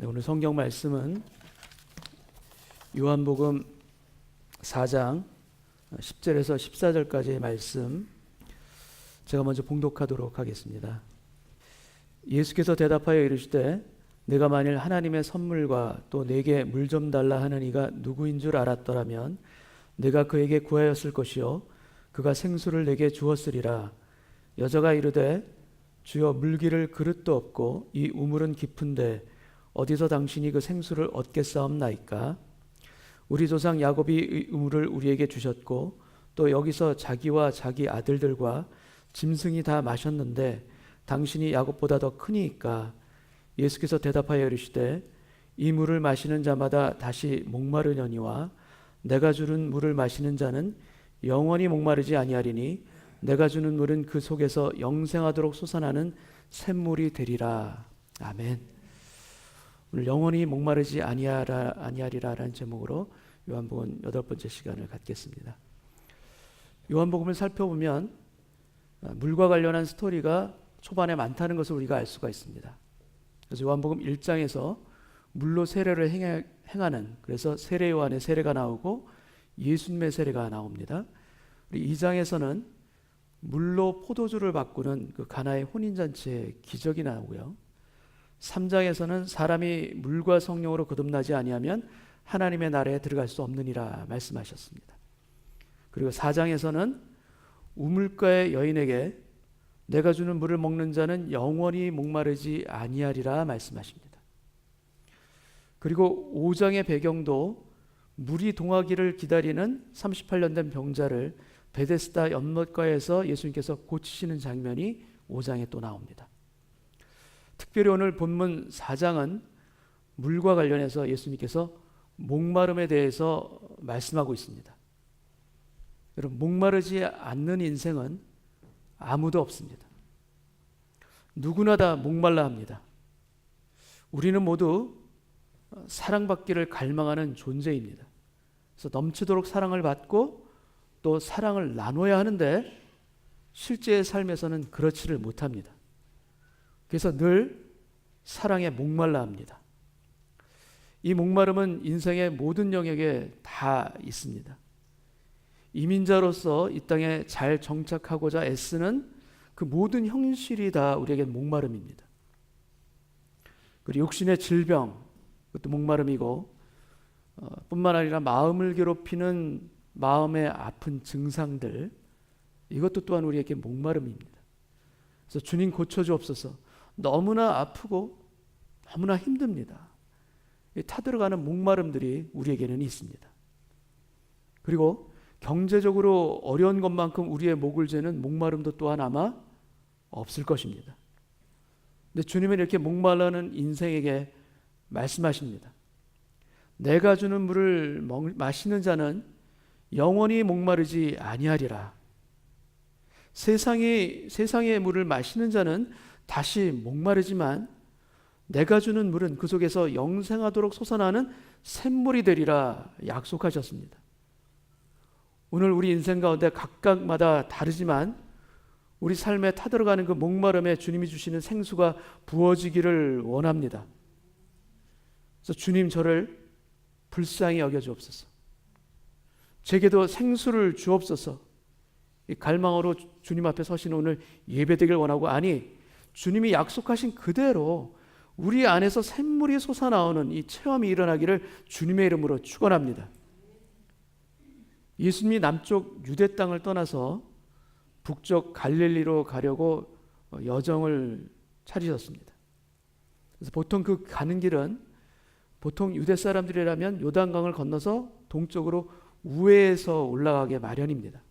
네, 오늘 성경 말씀은 요한복음 4장 10절에서 14절까지의 말씀, 제가 먼저 봉독하도록 하겠습니다. 예수께서 대답하여 이르시되 내가 만일 하나님의 선물과 또 내게 물 좀 달라 하는 이가 누구인 줄 알았더라면 내가 그에게 구하였을 것이요 그가 생수를 내게 주었으리라. 여자가 이르되 주여 물기를 그릇도 없고 이 우물은 깊은데 어디서 당신이 그 생수를 얻겠사옵나이까? 우리 조상 야곱이 이 우물을 우리에게 주셨고 또 여기서 자기와 자기 아들들과 짐승이 다 마셨는데 당신이 야곱보다 더 크니까? 예수께서 대답하여 이르시되 이 물을 마시는 자마다 다시 목마르려니와 내가 주는 물을 마시는 자는 영원히 목마르지 아니하리니 내가 주는 물은 그 속에서 영생하도록 솟아나는 샘물이 되리라. 아멘. 오늘 영원히 목마르지 아니하리라라는 제목으로 요한복음 8번째 시간을 갖겠습니다. 요한복음을 살펴보면 물과 관련한 스토리가 초반에 많다는 것을 우리가 알 수가 있습니다. 그래서 요한복음 1장에서 물로 세례를 행하는, 그래서 세례 요한의 세례가 나오고 예수님의 세례가 나옵니다. 2장에서는 물로 포도주를 바꾸는 그 가나의 혼인잔치의 기적이 나오고요. 3장에서는 사람이 물과 성령으로 거듭나지 아니하면 하나님의 나라에 들어갈 수 없느니라 말씀하셨습니다. 그리고 4장에서는 우물가의 여인에게 내가 주는 물을 먹는 자는 영원히 목마르지 아니하리라 말씀하십니다. 그리고 5장의 배경도 물이 동하기를 기다리는 38년 된 병자를 베데스다 연못가에서 예수님께서 고치시는 장면이 5장에 또 나옵니다. 특별히 오늘 본문 4장은 물과 관련해서 예수님께서 목마름에 대해서 말씀하고 있습니다. 여러분, 목마르지 않는 인생은 아무도 없습니다. 누구나 다 목말라 합니다. 우리는 모두 사랑받기를 갈망하는 존재입니다. 그래서 넘치도록 사랑을 받고 또 사랑을 나눠야 하는데 실제의 삶에서는 그렇지를 못합니다. 그래서 늘 사랑에 목말라 합니다. 이 목마름은 인생의 모든 영역에 다 있습니다. 이민자로서 이 땅에 잘 정착하고자 애쓰는 그 모든 형실이 다 우리에게 목마름입니다. 그리고 육신의 질병, 그것도 목마름이고, 뿐만 아니라 마음을 괴롭히는 마음의 아픈 증상들, 이것도 또한 우리에게 목마름입니다. 그래서 주님 고쳐주옵소서. 너무나 아프고 너무나 힘듭니다. 타들어가는 목마름들이 우리에게는 있습니다. 그리고 경제적으로 어려운 것만큼 우리의 목을 죄는 목마름도 또한 아마 없을 것입니다. 근데 주님은 이렇게 목말라는 인생에게 말씀하십니다. 내가 주는 물을 마시는 자는 영원히 목마르지 아니하리라. 세상의 물을 마시는 자는 다시 목마르지만 내가 주는 물은 그 속에서 영생하도록 솟아나는 샘물이 되리라 약속하셨습니다. 오늘 우리 인생 가운데 각각마다 다르지만 우리 삶에 타들어가는 그 목마름에 주님이 주시는 생수가 부어지기를 원합니다. 그래서 주님, 저를 불쌍히 여겨주옵소서. 제게도 생수를 주옵소서. 이 갈망으로 주님 앞에 서시는 오늘 예배되길 원하고, 아니 주님이 약속하신 그대로 우리 안에서 샘물이 솟아나오는 이 체험이 일어나기를 주님의 이름으로 축원합니다. 예수님이 남쪽 유대 땅을 떠나서 북쪽 갈릴리로 가려고 여정을 차리셨습니다. 그래서 보통 그 가는 길은 보통 유대 사람들이라면 요단강을 건너서 동쪽으로 우회해서 올라가게 마련입니다.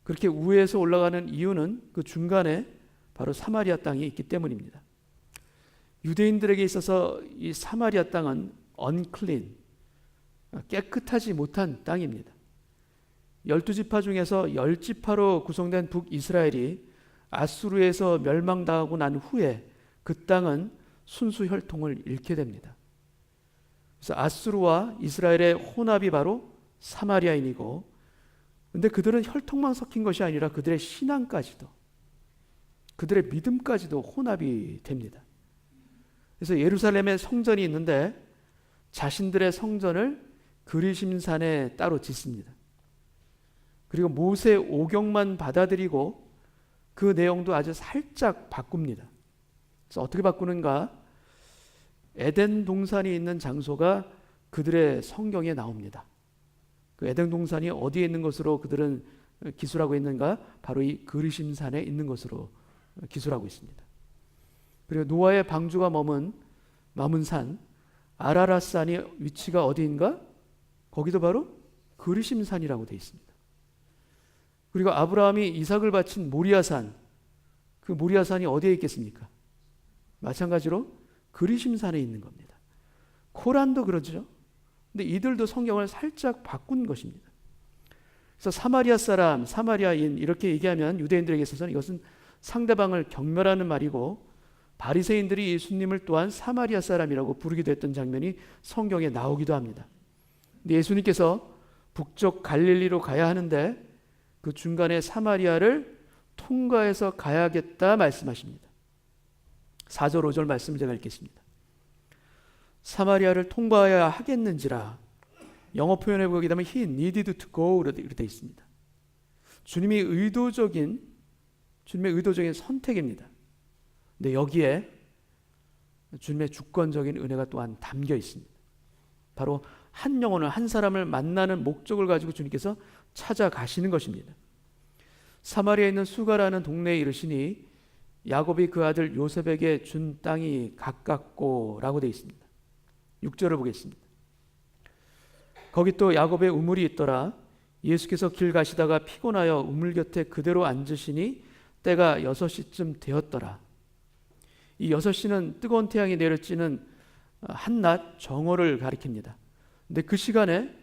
그렇게 우회해서 올라가는 이유는 그 중간에 바로 사마리아 땅이 있기 때문입니다. 유대인들에게 있어서 이 사마리아 땅은 unclean, 깨끗하지 못한 땅입니다. 12지파 중에서 10지파로 구성된 북이스라엘이 아수르에서 멸망당하고 난 후에 그 땅은 순수 혈통을 잃게 됩니다. 그래서 아수르와 이스라엘의 혼합이 바로 사마리아인이고, 근데 그들은 혈통만 섞인 것이 아니라 그들의 신앙까지도, 그들의 믿음까지도 혼합이 됩니다. 그래서 예루살렘에 성전이 있는데 자신들의 성전을 그리심산에 따로 짓습니다. 그리고 모세 오경만 받아들이고 그 내용도 아주 살짝 바꿉니다. 그래서 어떻게 바꾸는가? 에덴 동산이 있는 장소가 그들의 성경에 나옵니다. 그 에덴 동산이 어디에 있는 것으로 그들은 기술하고 있는가? 바로 이 그리심산에 있는 것으로 기술하고 있습니다. 그리고 노아의 방주가 머문 산 아라랏산이 위치가 어디인가? 거기도 바로 그리심산이라고 되어 있습니다. 그리고 아브라함이 이삭을 바친 모리아산, 그 모리아산이 어디에 있겠습니까? 마찬가지로 그리심산에 있는 겁니다. 코란도 그러죠. 근데 이들도 성경을 살짝 바꾼 것입니다. 그래서 사마리아 사람, 사마리아인 이렇게 얘기하면 유대인들에게 있어서는 이것은 상대방을 경멸하는 말이고 바리새인들이 예수님을 또한 사마리아 사람이라고 부르기도 했던 장면이 성경에 나오기도 합니다. 근데 예수님께서 북쪽 갈릴리로 가야 하는데 그 중간에 사마리아를 통과해서 가야겠다 말씀하십니다. 4절 5절 말씀 제가 읽겠습니다. 사마리아를 통과해야 하겠는지라. 영어 표현에 보게 되면 he needed to go 이렇게 되어 있습니다. 주님의 의도적인 선택입니다. 근데 여기에 주님의 주권적인 은혜가 또한 담겨 있습니다. 바로 한 영혼을, 한 사람을 만나는 목적을 가지고 주님께서 찾아가시는 것입니다. 사마리아에 있는 수가라는 동네에 이르시니 야곱이 그 아들 요셉에게 준 땅이 가깝고 라고 되어 있습니다. 6절을 보겠습니다. 거기 또 야곱의 우물이 있더라. 예수께서 길 가시다가 피곤하여 우물 곁에 그대로 앉으시니 때가 6시쯤 되었더라. 이 6시는 뜨거운 태양이 내려지는 한낮 정오를 가리킵니다. 근데 그 시간에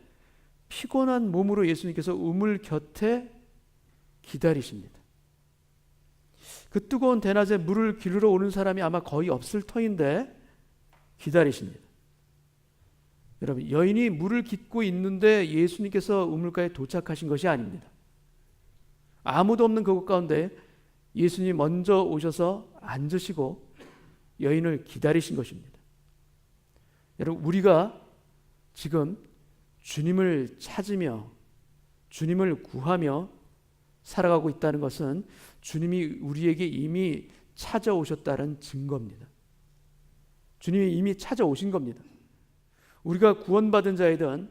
피곤한 몸으로 예수님께서 우물 곁에 기다리십니다. 그 뜨거운 대낮에 물을 기르러 오는 사람이 아마 거의 없을 터인데 기다리십니다. 여러분, 여인이 물을 깃고 있는데 예수님께서 우물가에 도착하신 것이 아닙니다. 아무도 없는 그곳 가운데 예수님이 먼저 오셔서 앉으시고 여인을 기다리신 것입니다. 여러분, 우리가 지금 주님을 찾으며 주님을 구하며 살아가고 있다는 것은 주님이 우리에게 이미 찾아오셨다는 증거입니다. 주님이 이미 찾아오신 겁니다. 우리가 구원받은 자이든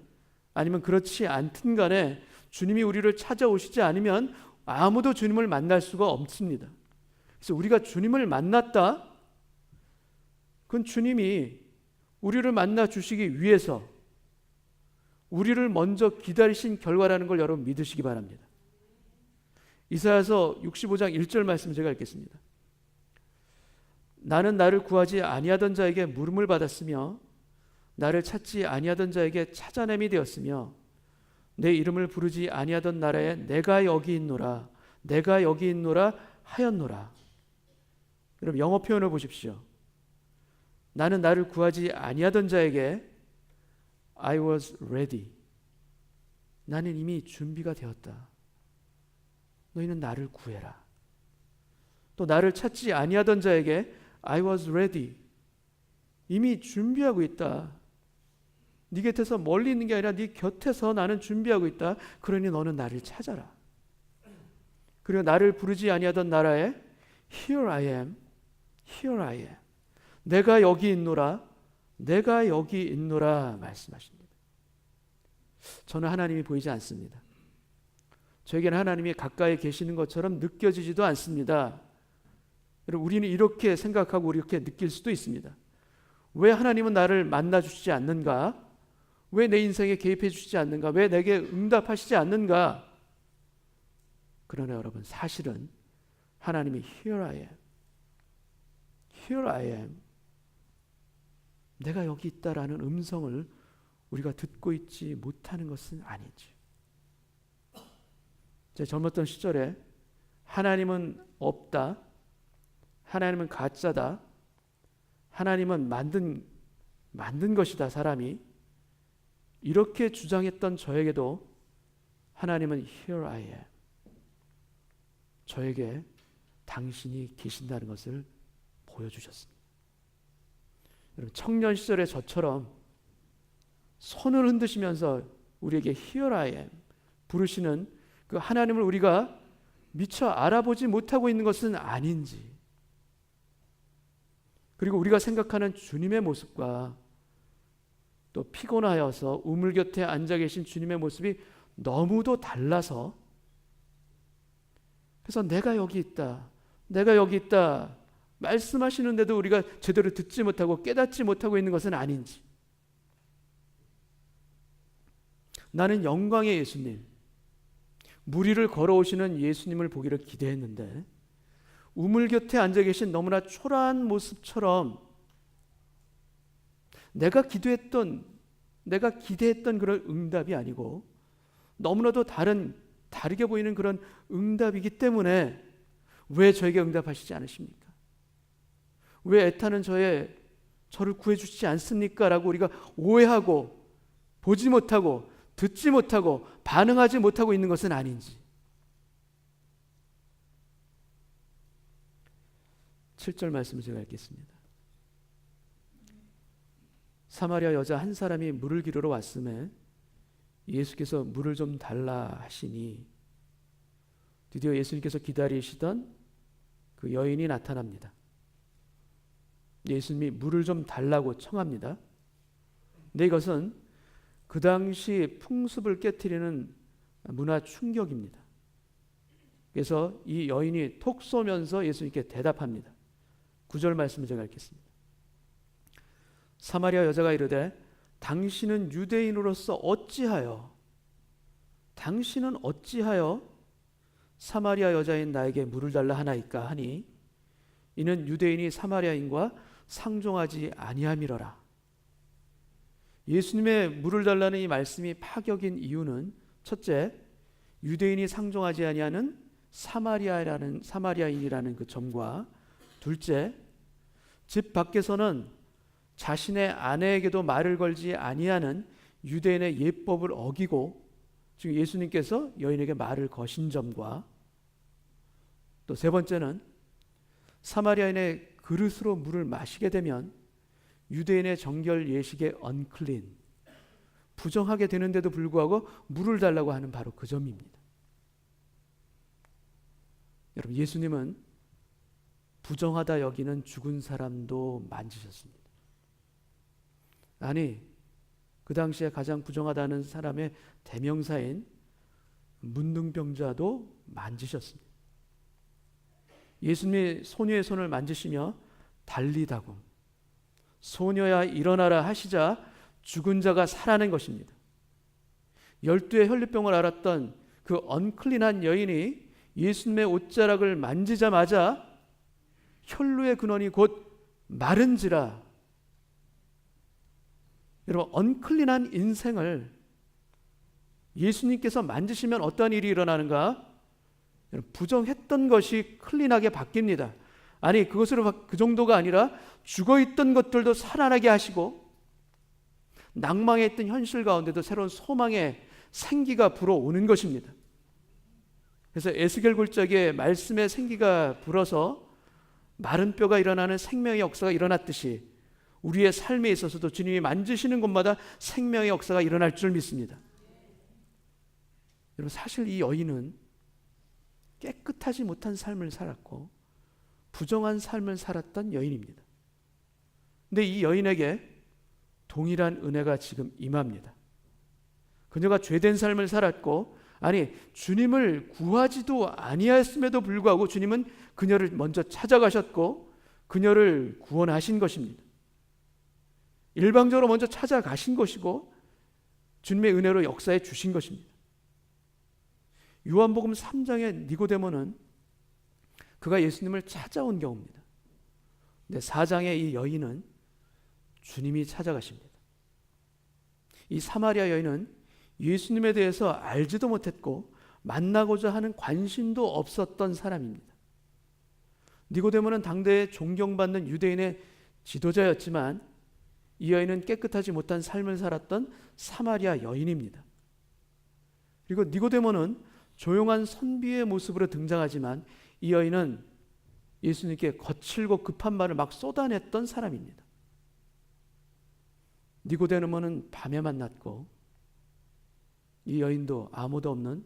아니면 그렇지 않든 간에 주님이 우리를 찾아오시지 않으면 아무도 주님을 만날 수가 없습니다. 그래서 우리가 주님을 만났다, 그건 주님이 우리를 만나 주시기 위해서 우리를 먼저 기다리신 결과라는 걸 여러분 믿으시기 바랍니다. 이사야서 65장 1절 말씀 제가 읽겠습니다. 나는 나를 구하지 아니하던 자에게 물음을 받았으며 나를 찾지 아니하던 자에게 찾아냄이 되었으며 내 이름을 부르지 아니하던 나라에 내가 여기 있노라, 내가 여기 있노라 하였노라. 여러분, 영어 표현을 보십시오. 나는 나를 구하지 아니하던 자에게 I was ready. 나는 이미 준비가 되었다. 너희는 나를 구해라. 또 나를 찾지 아니하던 자에게 I was ready. 이미 준비하고 있다. 네 곁에서 멀리 있는 게 아니라 네 곁에서 나는 준비하고 있다. 그러니 너는 나를 찾아라. 그리고 나를 부르지 아니하던 나라에 Here I am, here I am. 내가 여기 있노라, 내가 여기 있노라 말씀하십니다. 저는 하나님이 보이지 않습니다. 저에게는 하나님이 가까이 계시는 것처럼 느껴지지도 않습니다. 우리는 이렇게 생각하고 이렇게 느낄 수도 있습니다. 왜 하나님은 나를 만나 주시지 않는가? 왜 내 인생에 개입해 주시지 않는가? 왜 내게 응답하시지 않는가? 그러나 여러분, 사실은 하나님이 Here I am, Here I am, 내가 여기 있다라는 음성을 우리가 듣고 있지 못하는 것은 아니지. 제가 젊었던 시절에 하나님은 없다, 하나님은 가짜다, 하나님은 만든 것이다, 사람이 이렇게 주장했던 저에게도 하나님은 Here I am, 저에게 당신이 계신다는 것을 보여주셨습니다. 청년 시절의 저처럼 손을 흔드시면서 우리에게 Here I am 부르시는 그 하나님을 우리가 미처 알아보지 못하고 있는 것은 아닌지, 그리고 우리가 생각하는 주님의 모습과 또 피곤하여서 우물 곁에 앉아 계신 주님의 모습이 너무도 달라서, 그래서 내가 여기 있다, 내가 여기 있다 말씀하시는데도 우리가 제대로 듣지 못하고 깨닫지 못하고 있는 것은 아닌지, 나는 영광의 예수님, 무리를 걸어오시는 예수님을 보기를 기대했는데 우물 곁에 앉아 계신 너무나 초라한 모습처럼 내가 기대했던 그런 응답이 아니고 너무나도 다르게 보이는 그런 응답이기 때문에 왜 저에게 응답하시지 않으십니까? 왜 애타는 저를 구해주시지 않습니까? 라고 우리가 오해하고 보지 못하고 듣지 못하고 반응하지 못하고 있는 것은 아닌지. 7절 말씀을 제가 읽겠습니다. 사마리아 여자 한 사람이 물을 기르러 왔음에 예수께서 물을 좀 달라 하시니 드디어 예수님께서 기다리시던 그 여인이 나타납니다. 예수님이 물을 좀 달라고 청합니다. 근데 이것은 그 당시 풍습을 깨트리는 문화 충격입니다. 그래서 이 여인이 톡 쏘면서 예수님께 대답합니다. 9절 말씀을 제가 읽겠습니다. 사마리아 여자가 이르되 당신은 유대인으로서 당신은 어찌하여 사마리아 여자인 나에게 물을 달라 하나이까 하니 이는 유대인이 사마리아인과 상종하지 아니함이러라. 예수님의 물을 달라는 이 말씀이 파격인 이유는 첫째, 유대인이 상종하지 아니하는 사마리아인이라는 그 점과 둘째, 집 밖에서는 자신의 아내에게도 말을 걸지 아니하는 유대인의 예법을 어기고 지금 예수님께서 여인에게 말을 거신 점과 또 세 번째는 사마리아인의 그릇으로 물을 마시게 되면 유대인의 정결 예식의 언클린, 부정하게 되는데도 불구하고 물을 달라고 하는 바로 그 점입니다. 여러분, 예수님은 부정하다 여기는 죽은 사람도 만지셨습니다. 아니, 그 당시에 가장 부정하다는 사람의 대명사인 문둥병자도 만지셨습니다. 예수님이 소녀의 손을 만지시며 달리다고 소녀야 일어나라 하시자 죽은 자가 살아난 것입니다. 12의 혈류병을 앓았던 그 언클린한 여인이 예수님의 옷자락을 만지자마자 혈루의 근원이 곧 마른지라. 여러분, 언클린한 인생을 예수님께서 만지시면 어떠한 일이 일어나는가? 부정했던 것이 클린하게 바뀝니다. 아니, 그것으로 그 정도가 아니라 죽어있던 것들도 살아나게 하시고 낭망해 있던 현실 가운데도 새로운 소망의 생기가 불어오는 것입니다. 그래서 에스겔 굴적에 말씀의 생기가 불어서 마른 뼈가 일어나는 생명의 역사가 일어났듯이 우리의 삶에 있어서도 주님이 만지시는 곳마다 생명의 역사가 일어날 줄 믿습니다. 여러분, 사실 이 여인은 깨끗하지 못한 삶을 살았고 부정한 삶을 살았던 여인입니다. 근데 이 여인에게 동일한 은혜가 지금 임합니다. 그녀가 죄된 삶을 살았고, 아니, 주님을 구하지도 아니하였음에도 불구하고 주님은 그녀를 먼저 찾아가셨고 그녀를 구원하신 것입니다. 일방적으로 먼저 찾아가신 것이고 주님의 은혜로 역사해 주신 것입니다. 요한복음 3장의 니고데모는 그가 예수님을 찾아온 경우입니다. 근데 4장의 이 여인은 주님이 찾아가십니다. 이 사마리아 여인은 예수님에 대해서 알지도 못했고 만나고자 하는 관심도 없었던 사람입니다. 니고데모는 당대에 존경받는 유대인의 지도자였지만 이 여인은 깨끗하지 못한 삶을 살았던 사마리아 여인입니다. 그리고 니고데모는 조용한 선비의 모습으로 등장하지만 이 여인은 예수님께 거칠고 급한 말을 막 쏟아냈던 사람입니다. 니고데모는 밤에 만났고 이 여인도 아무도 없는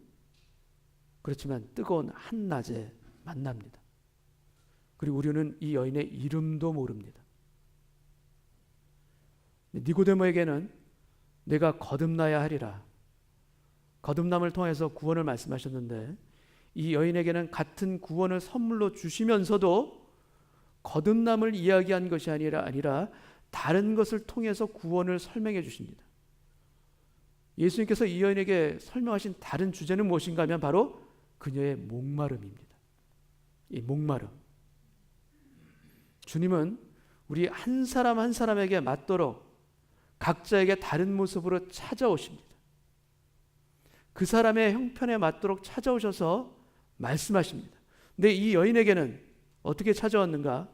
그렇지만 뜨거운 한낮에 만납니다. 그리고 우리는 이 여인의 이름도 모릅니다. 니고데모에게는 내가 거듭나야 하리라, 거듭남을 통해서 구원을 말씀하셨는데 이 여인에게는 같은 구원을 선물로 주시면서도 거듭남을 이야기한 것이 아니라 다른 것을 통해서 구원을 설명해 주십니다. 예수님께서 이 여인에게 설명하신 다른 주제는 무엇인가 하면 바로 그녀의 목마름입니다. 이 목마름. 주님은 우리 한 사람 한 사람에게 맞도록 각자에게 다른 모습으로 찾아오십니다. 그 사람의 형편에 맞도록 찾아오셔서 말씀하십니다. 근데 이 여인에게는 어떻게 찾아왔는가?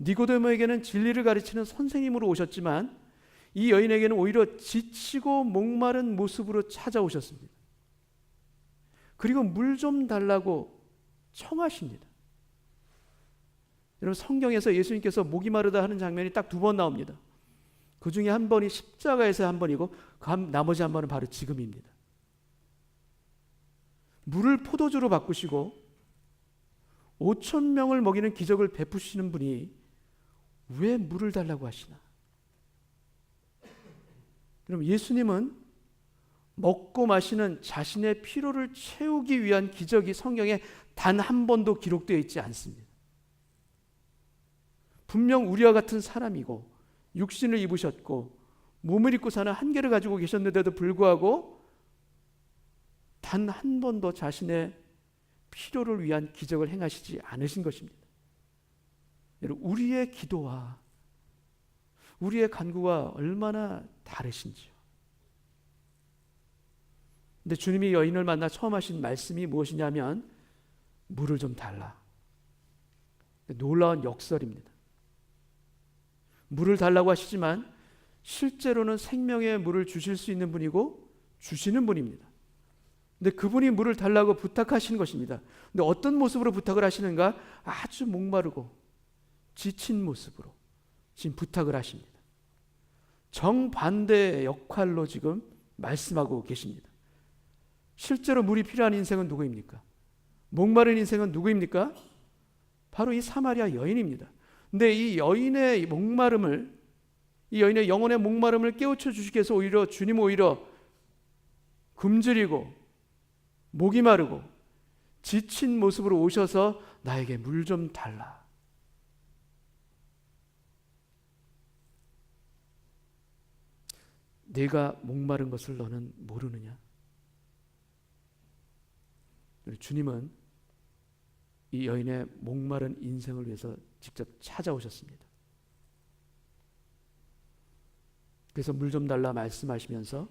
니고데모에게는 진리를 가르치는 선생님으로 오셨지만 이 여인에게는 오히려 지치고 목마른 모습으로 찾아오셨습니다. 그리고 물 좀 달라고 청하십니다. 여러분, 성경에서 예수님께서 목이 마르다 하는 장면이 딱 2번 나옵니다. 그 중에 한 번이 십자가에서 한 번이고 나머지 한 번은 바로 지금입니다. 물을 포도주로 바꾸시고 5,000명을 먹이는 기적을 베푸시는 분이 왜 물을 달라고 하시나? 그럼 예수님은 먹고 마시는 자신의 피로를 채우기 위한 기적이 성경에 단 한 번도 기록되어 있지 않습니다. 분명 우리와 같은 사람이고 육신을 입으셨고 몸을 입고 사는 한계를 가지고 계셨는데도 불구하고 단 한 번도 자신의 필요를 위한 기적을 행하시지 않으신 것입니다. 여러분, 우리의 기도와 우리의 간구가 얼마나 다르신지요. 근데 주님이 여인을 만나 처음 하신 말씀이 무엇이냐면 물을 좀 달라. 놀라운 역설입니다. 물을 달라고 하시지만 실제로는 생명의 물을 주실 수 있는 분이고 주시는 분입니다. 근데 그분이 물을 달라고 부탁하시는 것입니다. 근데 어떤 모습으로 부탁을 하시는가? 아주 목마르고 지친 모습으로 지금 부탁을 하십니다. 정반대의 역할로 지금 말씀하고 계십니다. 실제로 물이 필요한 인생은 누구입니까? 목마른 인생은 누구입니까? 바로 이 사마리아 여인입니다. 근데 이 여인의 목마름을, 이 여인의 영혼의 목마름을 깨우쳐 주시기 위해서 주님 오히려 굶주리고 목이 마르고 지친 모습으로 오셔서 나에게 물 좀 달라. 내가 목마른 것을 너는 모르느냐? 주님은 이 여인의 목마른 인생을 위해서 직접 찾아오셨습니다. 그래서 물 좀 달라 말씀하시면서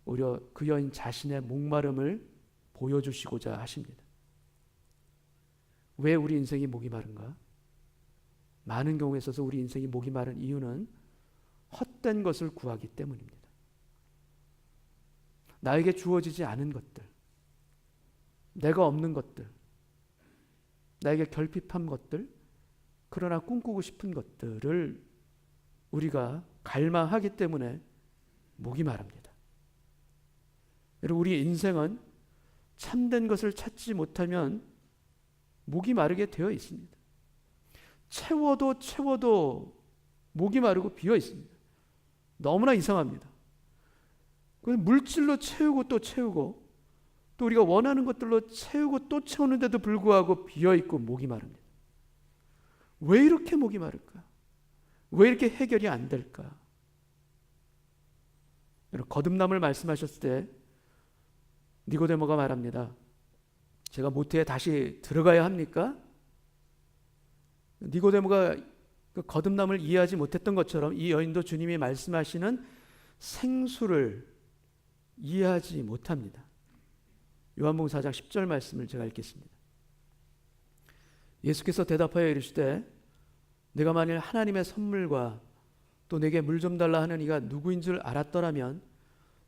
오히려 그 여인 자신의 목마름을 보여주시고자 하십니다. 왜 우리 인생이 목이 마른가? 많은 경우에 있어서 우리 인생이 목이 마른 이유는 헛된 것을 구하기 때문입니다. 나에게 주어지지 않은 것들, 내가 없는 것들, 나에게 결핍한 것들, 그러나 꿈꾸고 싶은 것들을 우리가 갈망하기 때문에 목이 마릅니다. 여러분, 우리 인생은 참된 것을 찾지 못하면 목이 마르게 되어 있습니다. 채워도 목이 마르고 비어 있습니다. 너무나 이상합니다. 물질로 채우고 또 채우고 또 우리가 원하는 것들로 채우고 또 채우는데도 불구하고 비어 있고 목이 마릅니다. 왜 이렇게 목이 마를까? 왜 이렇게 해결이 안 될까? 여러분, 거듭남을 말씀하셨을 때 니고데모가 말합니다. 제가 모태에 다시 들어가야 합니까? 니고데모가 그 거듭남을 이해하지 못했던 것처럼 이 여인도 주님이 말씀하시는 생수를 이해하지 못합니다. 요한복음 4장 10절 말씀을 제가 읽겠습니다. 예수께서 대답하여 이르시되 내가 만일 하나님의 선물과 또 내게 물 좀 달라 하는 이가 누구인 줄 알았더라면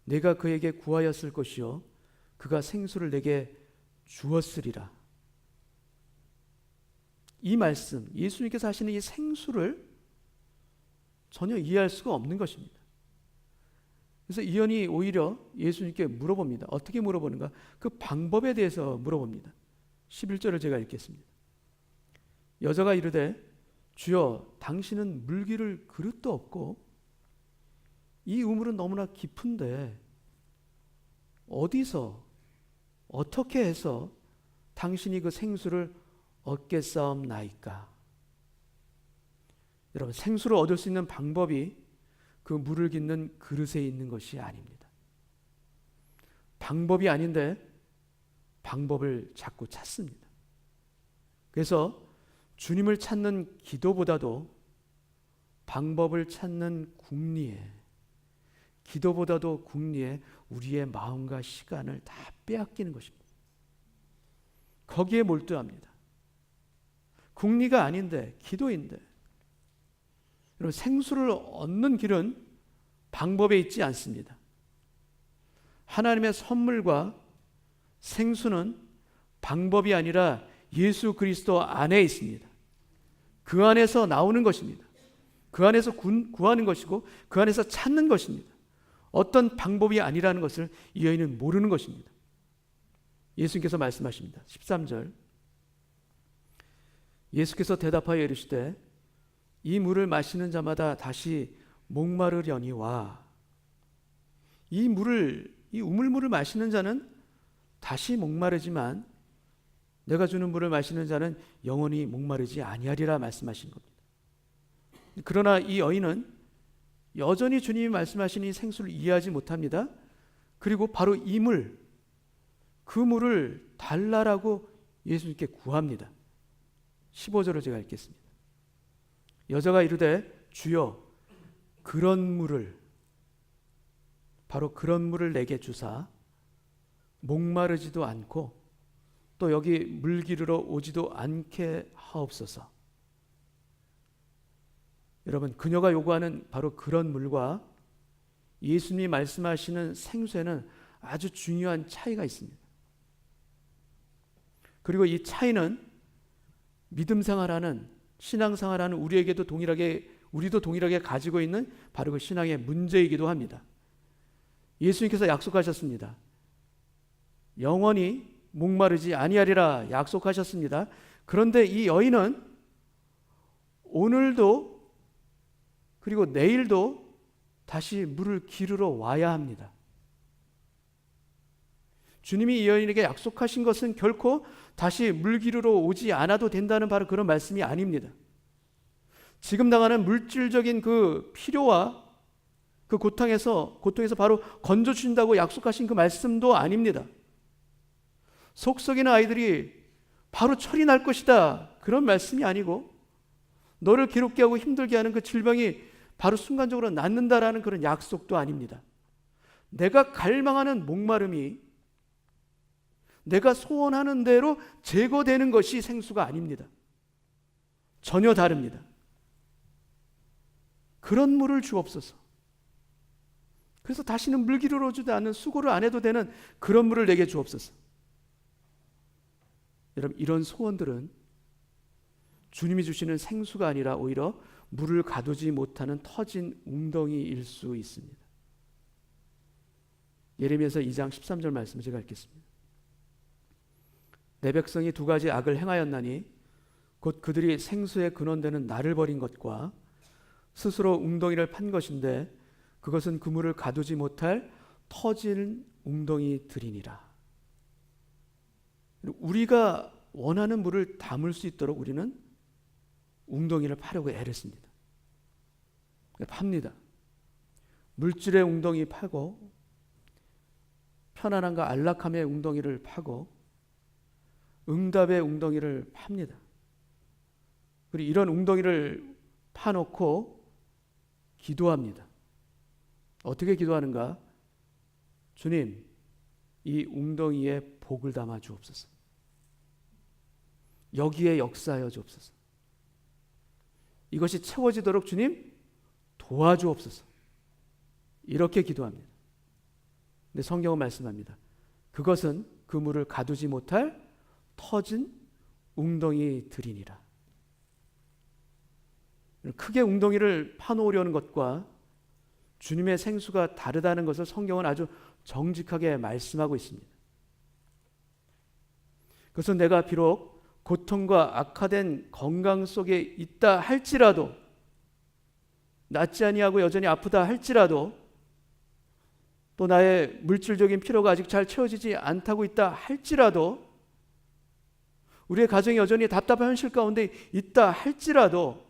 내가 그에게 구하였을 것이요 그가 생수를 내게 주었으리라. 이 말씀, 예수님께서 하시는 이 생수를 전혀 이해할 수가 없는 것입니다. 그래서 이언이 오히려 예수님께 물어봅니다. 어떻게 물어보는가? 그 방법에 대해서 물어봅니다. 11절을 제가 읽겠습니다. 여자가 이르되 주여 당신은 물기를 그릇도 없고 이 우물은 너무나 깊은데 어디서 어떻게 해서 당신이 그 생수를 얻겠사옵나이까? 여러분, 생수를 얻을 수 있는 방법이 그 물을 깃는 그릇에 있는 것이 아닙니다. 방법이 아닌데 방법을 자꾸 찾습니다. 그래서 주님을 찾는 기도보다도 방법을 찾는 궁리에, 기도보다도 궁리에 우리의 마음과 시간을 다 빼앗기는 것입니다. 거기에 몰두합니다. 궁리가 아닌데, 기도인데. 여러분, 생수를 얻는 길은 방법에 있지 않습니다. 하나님의 선물과 생수는 방법이 아니라 예수 그리스도 안에 있습니다. 그 안에서 나오는 것입니다. 그 안에서 구하는 것이고 그 안에서 찾는 것입니다. 어떤 방법이 아니라는 것을 이 여인은 모르는 것입니다. 예수님께서 말씀하십니다. 13절. 예수께서 대답하여 이르시되 이 물을 마시는 자마다 다시 목마르려니와 이 우물물을 마시는 자는 다시 목마르지만 내가 주는 물을 마시는 자는 영원히 목마르지 아니하리라 말씀하신 겁니다. 그러나 이 여인은 여전히 주님이 말씀하신 이 생수를 이해하지 못합니다. 그리고 바로 이 물, 그 물을 달라라고 예수님께 구합니다. 15절을 제가 읽겠습니다. 여자가 이르되 주여 그런 물을, 바로 그런 물을 내게 주사 목마르지도 않고 또 여기 물 기르러 오지도 않게 하옵소서. 여러분, 그녀가 요구하는 바로 그런 물과 예수님이 말씀하시는 생수에는 아주 중요한 차이가 있습니다. 그리고 이 차이는 믿음 생활하는, 신앙 생활하는 우리도 동일하게 가지고 있는 바로 그 신앙의 문제이기도 합니다. 예수님께서 약속하셨습니다. 영원히 목마르지 아니하리라 약속하셨습니다. 그런데 이 여인은 오늘도 그리고 내일도 다시 물을 기르러 와야 합니다. 주님이 이 여인에게 약속하신 것은 결코 다시 물 기르러 오지 않아도 된다는 바로 그런 말씀이 아닙니다. 지금 당하는 물질적인 그 필요와 그 고통에서 바로 건져주신다고 약속하신 그 말씀도 아닙니다. 속 썩이는 아이들이 바로 철이 날 것이다, 그런 말씀이 아니고 너를 괴롭게 하고 힘들게 하는 그 질병이 바로 순간적으로 낫는다라는 그런 약속도 아닙니다. 내가 갈망하는 목마름이 내가 소원하는 대로 제거되는 것이 생수가 아닙니다. 전혀 다릅니다. 그런 물을 주옵소서. 그래서 다시는 물 기르러 오지도 않는, 수고를 안 해도 되는 그런 물을 내게 주옵소서. 여러분, 이런 소원들은 주님이 주시는 생수가 아니라 오히려 물을 가두지 못하는 터진 웅덩이일 수 있습니다. 예레미야서 2장 13절 말씀을 제가 읽겠습니다. 내 백성이 두 가지 악을 행하였나니 곧 그들이 생수의 근원되는 나를 버린 것과 스스로 웅덩이를 판 것인데 그것은 그 물을 가두지 못할 터진 웅덩이들이니라. 우리가 원하는 물을 담을 수 있도록 우리는 웅덩이를 파려고 애를 씁니다. 팝니다. 물질의 웅덩이 파고 편안함과 안락함의 웅덩이를 파고 응답의 웅덩이를 팝니다. 그리고 이런 웅덩이를 파놓고 기도합니다. 어떻게 기도하는가? 주님, 이 웅덩이에 복을 담아 주옵소서. 여기에 역사하여 주옵소서. 이것이 채워지도록 주님 도와주옵소서. 이렇게 기도합니다. 근데 성경은 말씀합니다. 그것은 그 물을 가두지 못할 터진 웅덩이들이니라. 크게 웅덩이를 파놓으려는 것과 주님의 생수가 다르다는 것을 성경은 아주 정직하게 말씀하고 있습니다. 그것은 내가 비록 고통과 악화된 건강 속에 있다 할지라도, 낫지 아니하고 여전히 아프다 할지라도, 또 나의 물질적인 필요가 아직 잘 채워지지 않다고 있다 할지라도, 우리의 가정이 여전히 답답한 현실 가운데 있다 할지라도,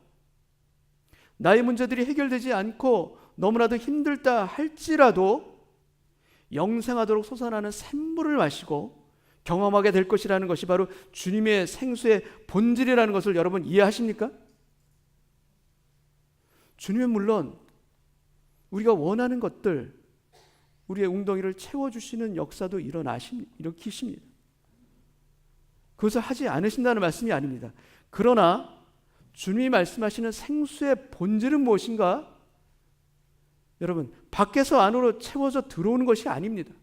나의 문제들이 해결되지 않고 너무나도 힘들다 할지라도 영생하도록 솟아나는 샘물을 마시고 경험하게 될 것이라는 것이 바로 주님의 생수의 본질이라는 것을 여러분 이해하십니까? 주님은 물론 우리가 원하는 것들, 우리의 웅덩이를 채워주시는 역사도 일으키십니다. 그것을 하지 않으신다는 말씀이 아닙니다. 그러나 주님이 말씀하시는 생수의 본질은 무엇인가? 여러분, 밖에서 안으로 채워져 들어오는 것이 아닙니다.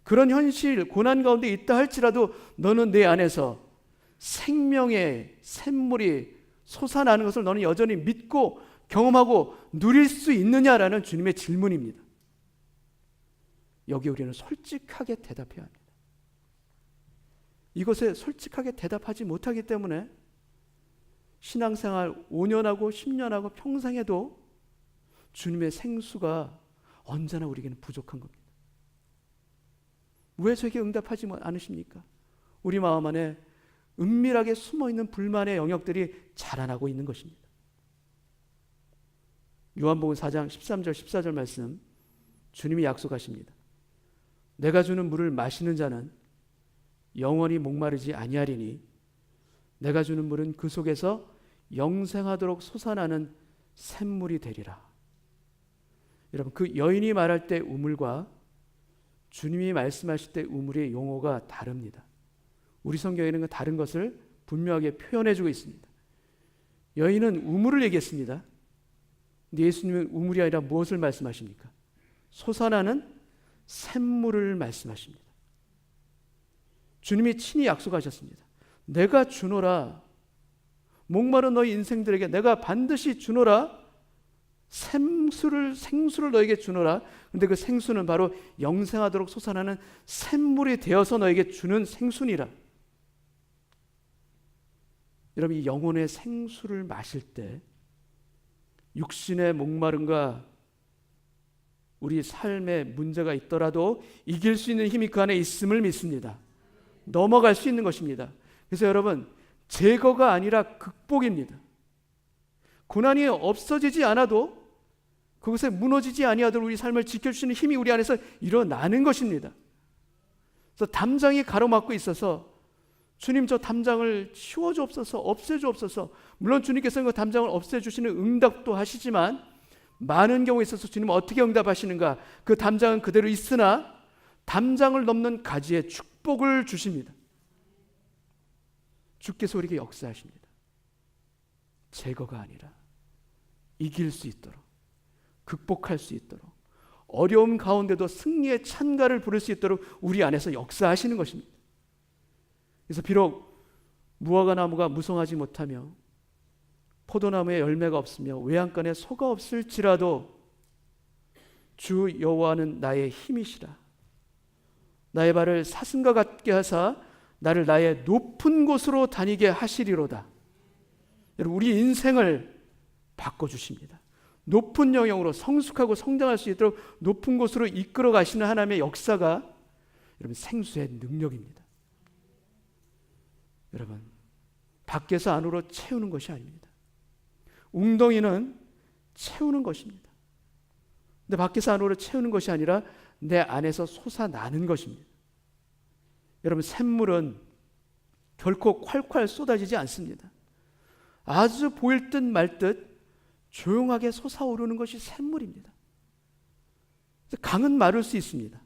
그런 현실, 고난 가운데 있다 할지라도 너는 내 안에서 생명의 샘물이 솟아나는 것을 너는 여전히 믿고 경험하고 누릴 수 있느냐라는 주님의 질문입니다. 여기 우리는 솔직하게 대답해야 합니다. 이것에 솔직하게 대답하지 못하기 때문에 신앙생활 5년하고 10년하고 평생에도 주님의 생수가 언제나 우리에게는 부족한 겁니다. 왜 저에게 응답하지 않으십니까? 우리 마음 안에 은밀하게 숨어있는 불만의 영역들이 자라나고 있는 것입니다. 요한복음 4장 13절 14절 말씀, 주님이 약속하십니다. 내가 주는 물을 마시는 자는 영원히 목마르지 아니하리니 내가 주는 물은 그 속에서 영생하도록 솟아나는 샘물이 되리라. 여러분, 그 여인이 말할 때 우물과 주님이 말씀하실 때 우물의 용어가 다릅니다. 우리 성경에는 그 다른 것을 분명하게 표현해주고 있습니다. 여인은 우물을 얘기했습니다. 근데 예수님은 우물이 아니라 무엇을 말씀하십니까? 솟아나는 샘물을 말씀하십니다. 주님이 친히 약속하셨습니다. 내가 주노라. 목마른 너희 인생들에게 내가 반드시 주노라. 생수를 너에게 주노라. 근데 그 생수는 바로 영생하도록 솟아나는 샘물이 되어서 너에게 주는 생수니라. 여러분, 이 영혼의 생수를 마실 때 육신의 목마름과 우리 삶에 문제가 있더라도 이길 수 있는 힘이 그 안에 있음을 믿습니다. 넘어갈 수 있는 것입니다. 그래서 여러분, 제거가 아니라 극복입니다. 고난이 없어지지 않아도 그것에 무너지지 아니하도록 우리 삶을 지켜주시는 힘이 우리 안에서 일어나는 것입니다. 그래서 담장이 가로막고 있어서 주님, 저 담장을 치워주옵소서, 없애주옵소서. 물론 주님께서는 그 담장을 없애주시는 응답도 하시지만 많은 경우에 있어서 주님은 어떻게 응답하시는가? 그 담장은 그대로 있으나 담장을 넘는 가지의 축복을 주십니다. 주께서 우리에게 역사하십니다. 제거가 아니라 이길 수 있도록, 극복할 수 있도록, 어려움 가운데도 승리의 찬가를 부를 수 있도록 우리 안에서 역사하시는 것입니다. 그래서 비록 무화과 나무가 무성하지 못하며 포도나무에 열매가 없으며 외양간에 소가 없을지라도 주 여호와는 나의 힘이시라. 나의 발을 사슴과 같게 하사 나를 나의 높은 곳으로 다니게 하시리로다. 여러분, 우리 인생을 바꿔주십니다. 높은 영역으로 성숙하고 성장할 수 있도록 높은 곳으로 이끌어 가시는 하나님의 역사가 여러분 생수의 능력입니다. 여러분, 밖에서 안으로 채우는 것이 아닙니다. 웅덩이는 채우는 것입니다. 근데 밖에서 안으로 채우는 것이 아니라 내 안에서 솟아나는 것입니다. 여러분, 샘물은 결코 콸콸 쏟아지지 않습니다. 아주 보일 듯 말 듯 조용하게 솟아오르는 것이 샘물입니다. 강은 마를 수 있습니다.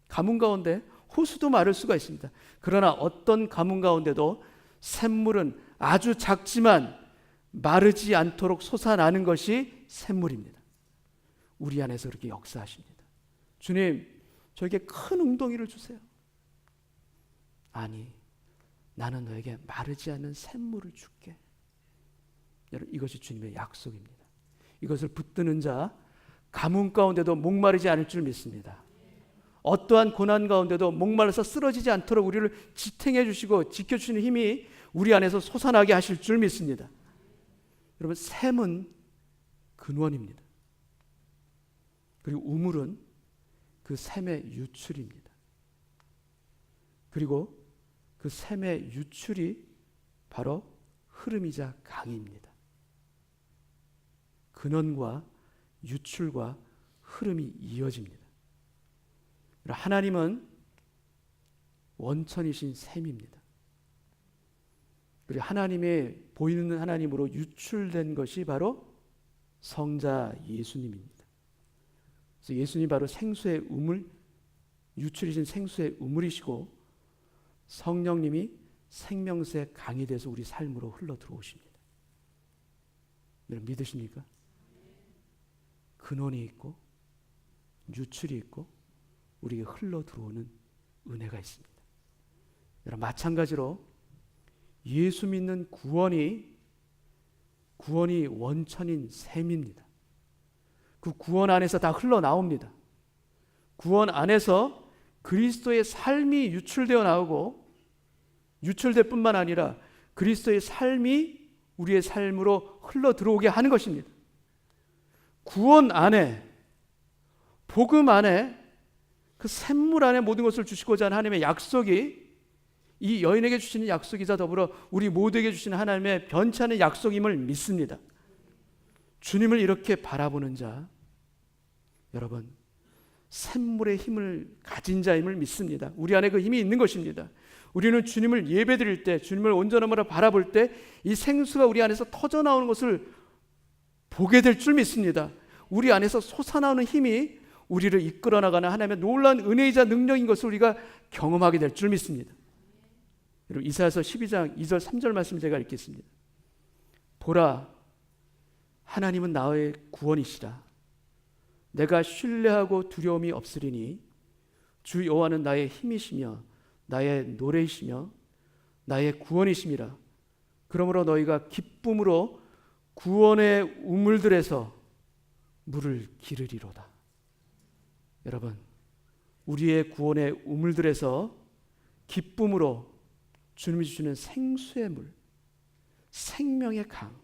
가뭄 가운데 호수도 마를 수가 있습니다. 그러나 어떤 가뭄 가운데도 샘물은 아주 작지만 마르지 않도록 솟아나는 것이 샘물입니다. 우리 안에서 그렇게 역사하십니다. 주님, 저에게 큰 웅덩이를 주세요. 아니, 나는 너에게 마르지 않는 샘물을 줄게. 여러분, 이것이 주님의 약속입니다. 이것을 붙드는 자 가뭄 가운데도 목마르지 않을 줄 믿습니다. 어떠한 고난 가운데도 목말라서 쓰러지지 않도록 우리를 지탱해 주시고 지켜주시는 힘이 우리 안에서 솟아나게 하실 줄 믿습니다. 여러분, 샘은 근원입니다. 그리고 우물은 그 샘의 유출입니다. 그리고 그 샘의 유출이 바로 흐름이자 강입니다. 근원과 유출과 흐름이 이어집니다. 하나님은 원천이신 샘입니다. 그리고 하나님의 보이는 하나님으로 유출된 것이 바로 성자 예수님입니다. 그래서 예수님 바로 생수의 우물, 유출이신 생수의 우물이시고 성령님이 생명수의 강이 돼서 우리 삶으로 흘러 들어오십니다. 여러분 믿으십니까? 근원이 있고 유출이 있고 우리에게 흘러 들어오는 은혜가 있습니다. 여러분 마찬가지로 예수 믿는 구원이 원천인 샘입니다. 그 구원 안에서 다 흘러나옵니다. 구원 안에서 그리스도의 삶이 유출되어 나오고 유출될 뿐만 아니라 그리스도의 삶이 우리의 삶으로 흘러 들어오게 하는 것입니다. 구원 안에, 복음 안에, 그 샘물 안에 모든 것을 주시고자 하는 하나님의 약속이 이 여인에게 주시는 약속이자 더불어 우리 모두에게 주시는 하나님의 변치 않은 약속임을 믿습니다. 주님을 이렇게 바라보는 자, 여러분 샘물의 힘을 가진 자임을 믿습니다. 우리 안에 그 힘이 있는 것입니다. 우리는 주님을 예배드릴 때, 주님을 온전함으로 바라볼 때 이 생수가 우리 안에서 터져나오는 것을 보게 될 줄 믿습니다. 우리 안에서 솟아나오는 힘이 우리를 이끌어 나가는 하나님의 놀라운 은혜이자 능력인 것을 우리가 경험하게 될 줄 믿습니다. 여러분 이사야서 12장 2절 3절 말씀 제가 읽겠습니다. 보라, 하나님은 나의 구원이시라. 내가 신뢰하고 두려움이 없으리니 주 여호와는 나의 힘이시며 나의 노래이시며 나의 구원이심이라. 그러므로 너희가 기쁨으로 구원의 우물들에서 물을 기르리로다. 여러분 우리의 구원의 우물들에서 기쁨으로 주님이 주시는 생수의 물, 생명의 강,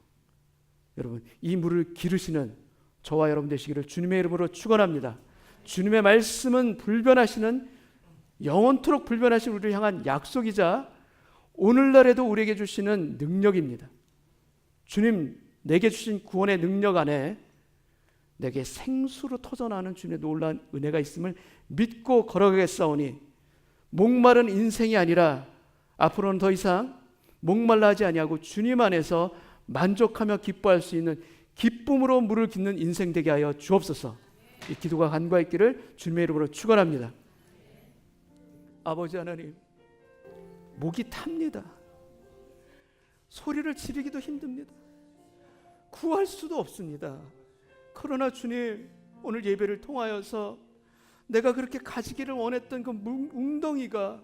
여러분 이 물을 기르시는 저와 여러분 되시기를 주님의 이름으로 축원합니다. 주님의 말씀은 불변하시는 영원토록 불변하신 우리를 향한 약속이자 오늘날에도 우리에게 주시는 능력입니다. 주님 내게 주신 구원의 능력 안에 내게 생수로 터져나오는 주님의 놀라운 은혜가 있음을 믿고 걸어가겠사오니 목마른 인생이 아니라 앞으로는 더 이상 목말라 하지 아니하고 주님 안에서 만족하며 기뻐할 수 있는 기쁨으로 물을 깃는 인생 되게 하여 주옵소서. 이 기도가 간과했기를 주님의 이름으로 축원합니다. 아버지 하나님, 목이 탑니다. 소리를 지르기도 힘듭니다. 구할 수도 없습니다. 그러나 주님, 오늘 예배를 통하여서 내가 그렇게 가지기를 원했던 그 웅덩이가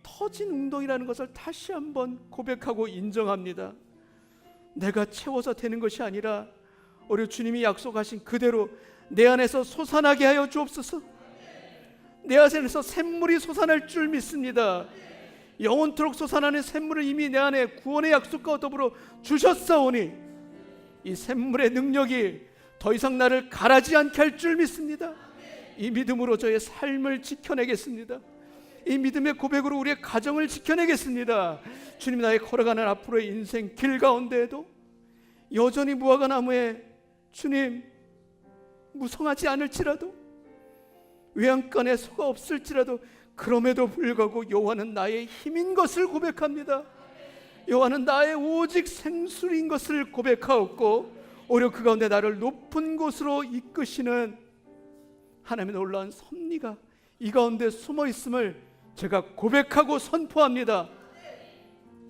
터진 웅덩이라는 것을 다시 한번 고백하고 인정합니다. 내가 채워서 되는 것이 아니라 우리 주님이 약속하신 그대로 내 안에서 솟아나게 하여 주옵소서. 내 안에서 샘물이 솟아날 줄 믿습니다. 영원토록 솟아나는 샘물을 이미 내 안에 구원의 약속과 더불어 주셨사오니 이 샘물의 능력이 더 이상 나를 가라지 않게 할 줄 믿습니다. 이 믿음으로 저의 삶을 지켜내겠습니다. 이 믿음의 고백으로 우리의 가정을 지켜내겠습니다. 주님, 나의 걸어가는 앞으로의 인생 길 가운데에도 여전히 무화과 나무에 주님 무성하지 않을지라도 외양간에 소가 없을지라도 그럼에도 불구하고 여호와는 나의 힘인 것을 고백합니다. 여호와는 나의 오직 생수인 것을 고백하옵고 오히려 그 가운데 나를 높은 곳으로 이끄시는 하나님의 놀라운 섭리가 이 가운데 숨어 있음을 제가 고백하고 선포합니다.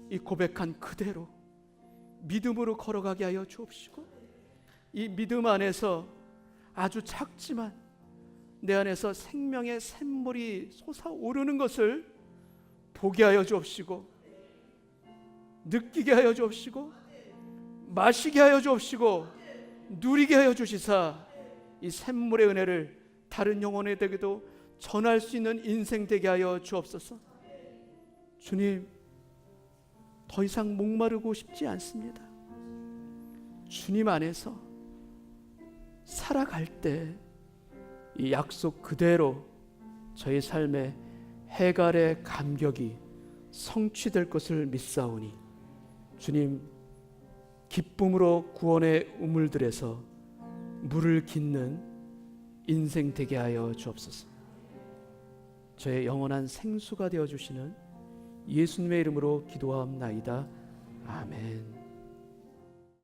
이 고백한 그대로 믿음으로 걸어가게 하여 주옵시고 이 믿음 안에서 아주 작지만 내 안에서 생명의 샘물이 솟아오르는 것을 보게 하여 주옵시고 느끼게 하여 주옵시고 마시게 하여 주옵시고 누리게 하여 주시사 이 샘물의 은혜를 다른 영혼에게도 전할 수 있는 인생 되게 하여 주옵소서. 주님, 더 이상 목마르고 싶지 않습니다. 주님 안에서 살아갈 때 이 약속 그대로 저희 삶에 해갈의 감격이 성취될 것을 믿사오니 주님, 기쁨으로 구원의 우물들에서 물을 깃는 인생 되게 하여 주옵소서. 저의 영원한 생수가 되어주시는 예수님의 이름으로 기도하옵나이다. 아멘.